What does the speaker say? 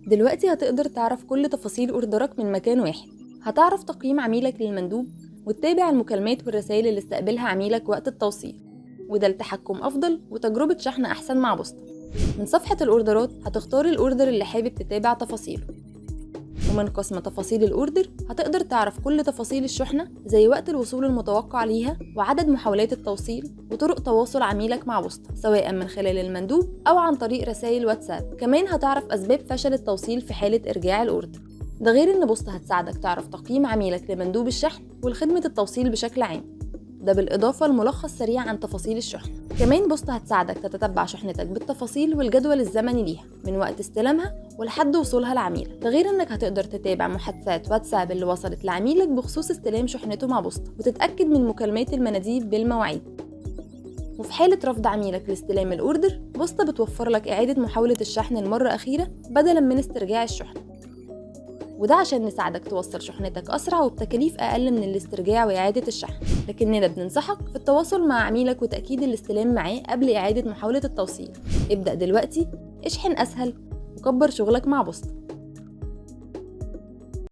دلوقتي هتقدر تعرف كل تفاصيل اوردرك من مكان واحد. هتعرف تقييم عميلك للمندوب وتتابع المكالمات والرسائل اللي استقبلها عميلك وقت التوصيل، وده لتحكم أفضل وتجربة شحن أحسن مع بوسطة. من صفحة الأوردرات هتختار الأوردر اللي حابب تتابع تفاصيله، ومن قسم تفاصيل الأوردر هتقدر تعرف كل تفاصيل الشحنة زي وقت الوصول المتوقع ليها وعدد محاولات التوصيل وطرق تواصل عميلك مع بوسطة سواء من خلال المندوب أو عن طريق رسائل واتساب. كمان هتعرف أسباب فشل التوصيل في حالة إرجاع الأوردر. ده غير إن بوسطة هتساعدك تعرف تقييم عميلك لمندوب الشحن ولخدمة التوصيل بشكل عام، ده بالإضافة لملخص سريع عن تفاصيل الشحن. كمان بوسطة هتساعدك تتتبع شحنتك بالتفاصيل والجدول الزمني ليها من وقت استلامها ولحد وصولها لعميلك. ده غير إنك هتقدر تتابع محادثات واتساب اللي وصلت لعميلك بخصوص استلام شحنته مع بوسطة، وتتأكد من مكالمات المناديب بالمواعيد. وفي حالة رفض عميلك لاستلام الأوردر، بوسطة بتوفر لك إعادة محاولة الشحن المرة أخيرة بدلاً من استرجاع الشحن، وده عشان نساعدك توصل شحنتك أسرع وبتكاليف أقل من الاسترجاع وإعادة الشحن. لكننا بننصحك في التواصل مع عميلك وتأكيد الاستلام معاه قبل إعادة محاولة التوصيل. ابدأ دلوقتي، اشحن أسهل وكبر شغلك مع بوسطة.